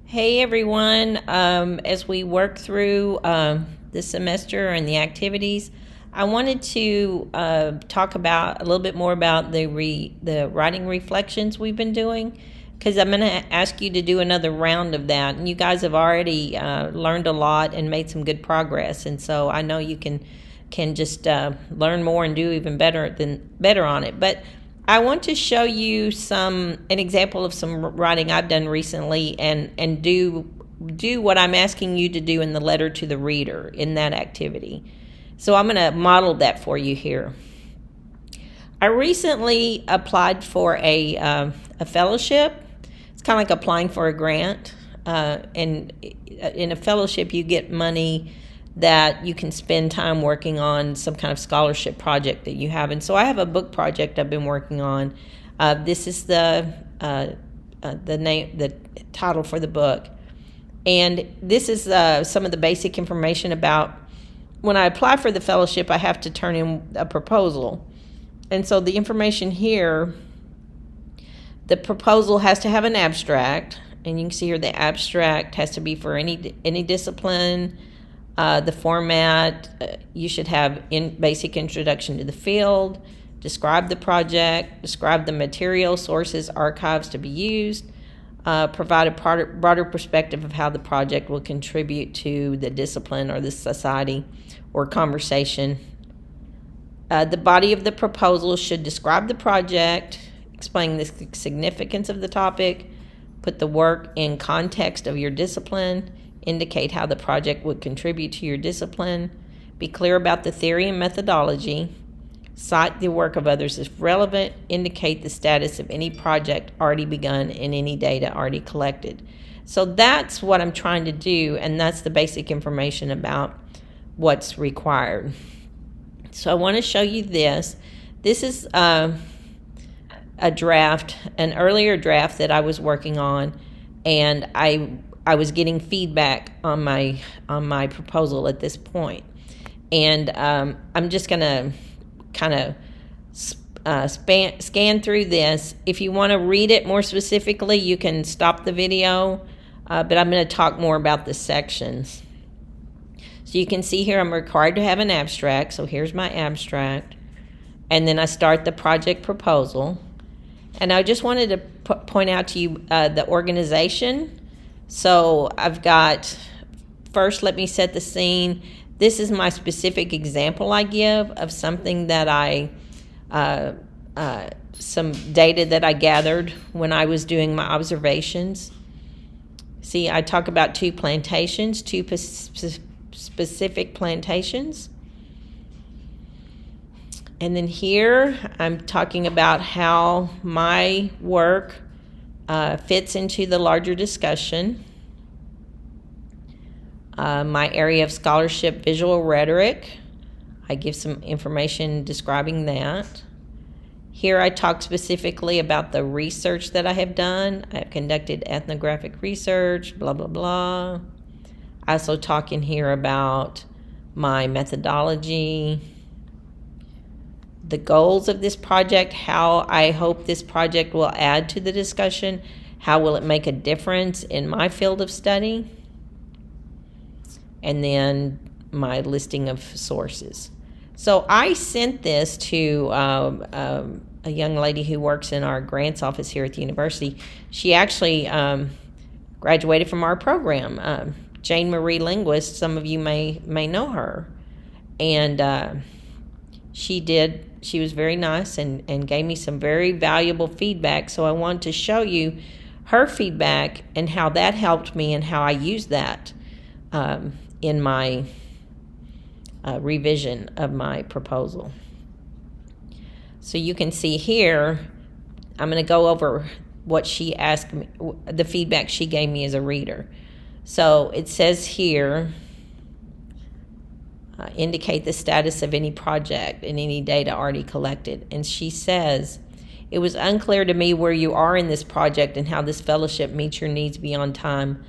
Hey everyone, as we work through the semester and the activities, I wanted to talk about a little bit more about the writing reflections we've been doing, because I'm going to ask you to do another round of that. And you guys have already learned a lot and made some good progress, and so I know you can just learn more and do even better on it. But I want to show you an example of some writing I've done recently, and do what I'm asking you to do in the letter to the reader in that activity. So I'm going to model that for you here. I recently applied for a fellowship. It's kind of like applying for a grant, and in a fellowship you get money that you can spend time working on some kind of scholarship project that you have. And so I have a book project I've been working on. This is the title for the book, and this is some of the basic information about when I apply for the fellowship. I have to turn in a proposal, and so the information here, the proposal has to have an abstract, and you can see here the abstract has to be for any discipline. The format, you should have basic introduction to the field, describe the project, describe the material, sources, archives to be used, provide a broader perspective of how the project will contribute to the discipline or the society or conversation. The body of the proposal should describe the project, explain the significance of the topic, put the work in context of your discipline, indicate how the project would contribute to your discipline, be clear about the theory and methodology, cite the work of others if relevant, indicate the status of any project already begun and any data already collected. So that's what I'm trying to do, and that's the basic information about what's required. So I want to show you this. This is a draft, an earlier draft that I was working on, and I was getting feedback on my proposal at this point. And I'm just going to kind of scan through this. If you want to read it more specifically, you can stop the video, but I'm going to talk more about the sections. So you can see here I'm required to have an abstract. So here's my abstract. And then I start the project proposal. And I just wanted to point out to you the organization. So I've got, first let me set the scene. This is my specific example I give of something that some data that I gathered when I was doing my observations. See, I talk about two plantations, two specific plantations. And then here I'm talking about how my work fits into the larger discussion. My area of scholarship, visual rhetoric. I give some information describing that. Here I talk specifically about the research that I have done. I have conducted ethnographic research, blah, blah, blah. I also talk in here about my methodology, the goals of this project, how I hope this project will add to the discussion, how will it make a difference in my field of study, and then my listing of sources. So I sent this to a young lady who works in our grants office here at the university. She actually graduated from our program, Jane Marie Linguist. Some of you may know her. And she was very nice and gave me some very valuable feedback. So I want to show you her feedback and how that helped me and how I used that in my revision of my proposal. So you can see here, I'm going to go over what she asked me, the feedback she gave me as a reader. So it says here, indicate the status of any project and any data already collected. And she says, it was unclear to me where you are in this project and how this fellowship meets your needs beyond time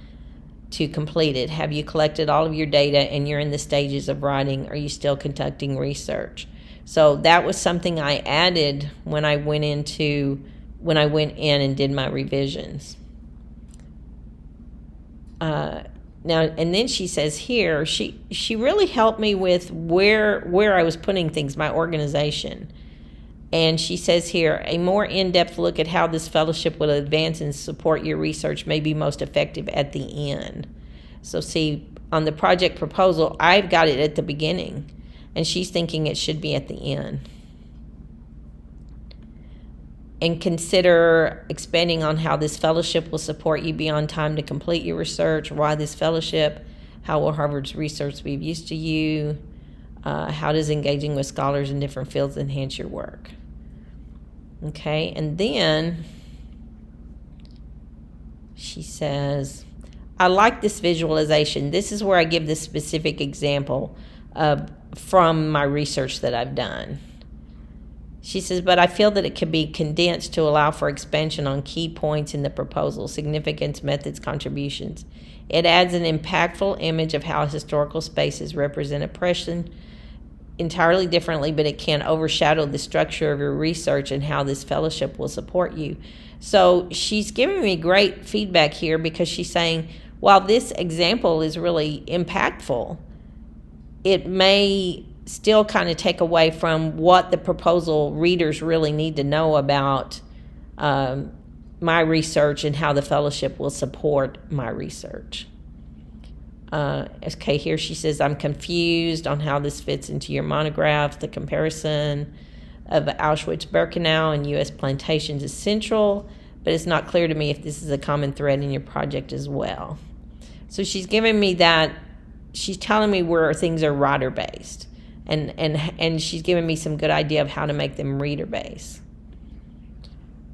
to complete it. Have you collected all of your data and you're in the stages of writing? Are you still conducting research? So that was something I added when I went in and did my revisions. Now, and then she says here, she really helped me with where I was putting things, my organization. And she says here, a more in-depth look at how this fellowship will advance and support your research may be most effective at the end. So see, on the project proposal, I've got it at the beginning, and she's thinking it should be at the end. And consider expanding on how this fellowship will support you beyond time to complete your research. Why this fellowship? How will Harvard's research be of use to you? How does engaging with scholars in different fields enhance your work? Okay, and then she says, I like this visualization. This is where I give this specific example from my research that I've done. She says, but I feel that it can be condensed to allow for expansion on key points in the proposal, significance, methods, contributions. It adds an impactful image of how historical spaces represent oppression entirely differently, but it can overshadow the structure of your research and how this fellowship will support you. So she's giving me great feedback here, because she's saying, while this example is really impactful, it may still kind of take away from what the proposal readers really need to know about my research and how the fellowship will support my research. Okay, here she says, I'm confused on how this fits into your monograph. The comparison of Auschwitz-Birkenau and U.S. plantations is central, but it's not clear to me if this is a common thread in your project as well. So she's giving me that, she's telling me where things are writer-based. And she's given me some good idea of how to make them reader-based.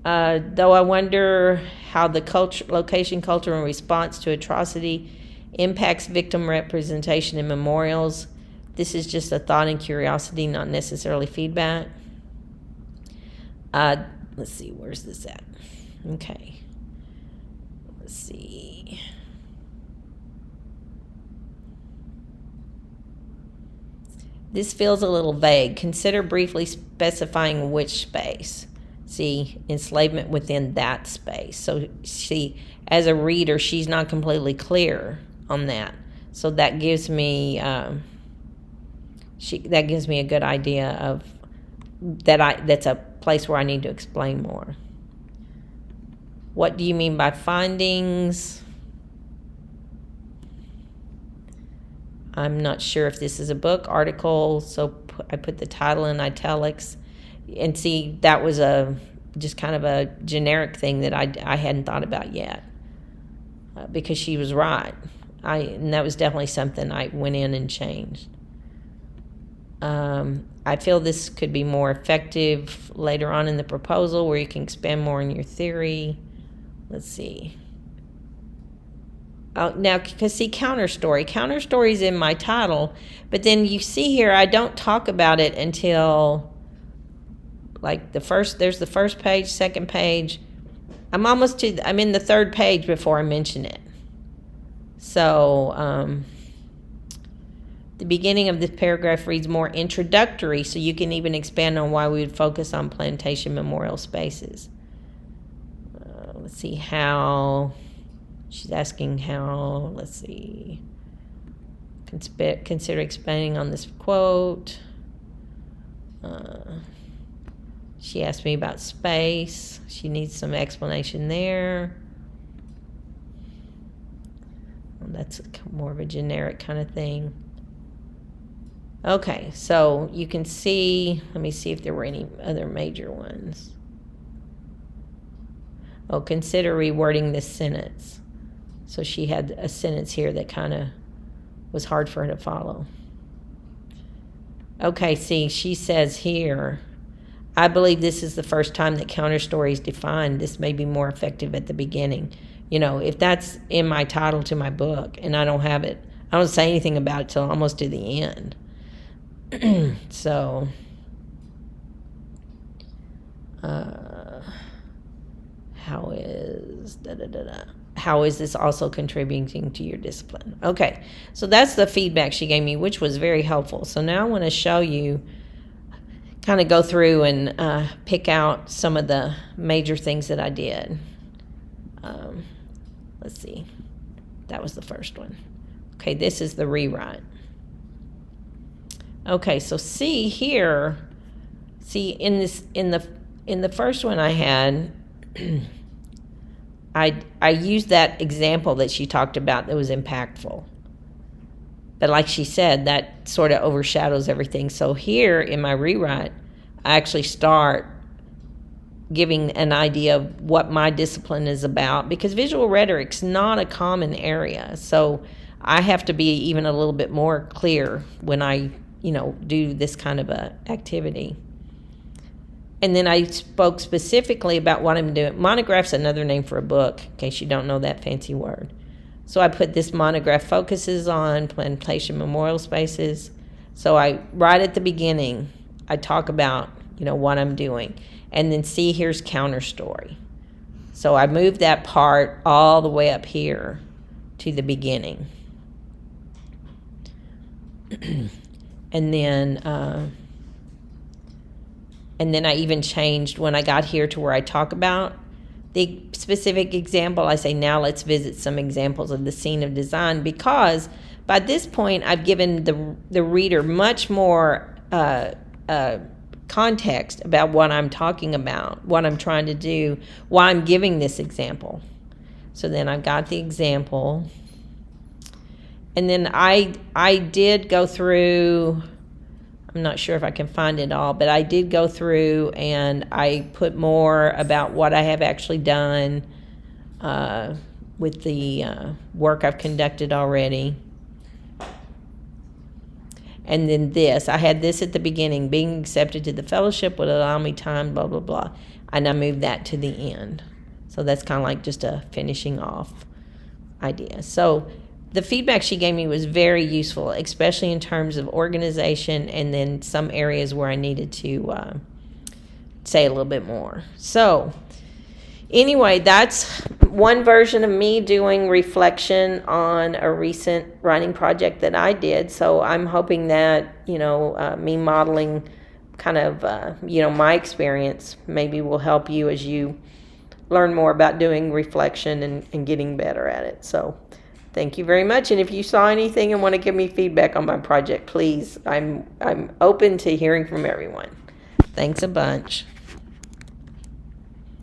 Though I wonder how the location, culture, and response to atrocity impacts victim representation in memorials. This is just a thought and curiosity, not necessarily feedback. Let's see, where's this at? Okay. Let's see. This feels a little vague. Consider briefly specifying which space. See, enslavement within that space. So see, as a reader, she's not completely clear on that. So that gives me a good idea of that's a place where I need to explain more. What do you mean by findings? I'm not sure if this is a book, article, so I put the title in italics. And see, that was just kind of a generic thing that I hadn't thought about yet, because she was right. And that was definitely something I went in and changed. I feel this could be more effective later on in the proposal, where you can expand more on your theory. Let's see. Now, because see, counter story's in my title, but then you see here, I don't talk about it until like there's the first page, second page. I'm in the third page before I mention it. So, the beginning of this paragraph reads more introductory, so you can even expand on why we would focus on plantation memorial spaces. Let's see how. She's asking how, let's see, consider expanding on this quote. She asked me about space. She needs some explanation there. Well, that's more of a generic kind of thing. Okay, so you can see, let me see if there were any other major ones. Oh, consider rewording this sentence. So she had a sentence here that kind of was hard for her to follow. Okay, see, she says here, I believe this is the first time that counter story is defined. This may be more effective at the beginning. You know, if that's in my title to my book and I don't have it, I don't say anything about it till almost to the end. So, how is this also contributing to your discipline? Okay, so that's the feedback she gave me, which was very helpful. So now I want to show you, kind of go through and pick out some of the major things that I did. Let's see. That was the first one. Okay, this is the rewrite. Okay, so see here, see in the first one I had, I used that example that she talked about that was impactful. But like she said, that sort of overshadows everything. So here in my rewrite, I actually start giving an idea of what my discipline is about, because visual rhetoric's not a common area. So I have to be even a little bit more clear when I, do this kind of a activity. And then I spoke specifically about what I'm doing. Monograph's another name for a book, in case you don't know that fancy word. So I put this monograph focuses on plantation memorial spaces. So right at the beginning, I talk about, what I'm doing. And then see, here's counter story. So I moved that part all the way up here to the beginning. And then I even changed when I got here to where I talk about the specific example. I say, now let's visit some examples of the scene of design, because by this point I've given the reader much more context about what I'm talking about, what I'm trying to do, why I'm giving this example. So then I've got the example. And then I did go through, I'm not sure if I can find it all, but I did go through and I put more about what I have actually done with the work I've conducted already. And then I had this at the beginning, being accepted to the fellowship would allow me time, blah, blah, blah. And I moved that to the end. So that's kind of like just a finishing off idea. So the feedback she gave me was very useful, especially in terms of organization and then some areas where I needed to say a little bit more. So anyway, that's one version of me doing reflection on a recent writing project that I did. So I'm hoping that, me modeling kind of, my experience maybe will help you as you learn more about doing reflection and getting better at it. So thank you very much. And if you saw anything and want to give me feedback on my project, please, I'm open to hearing from everyone. Thanks a bunch.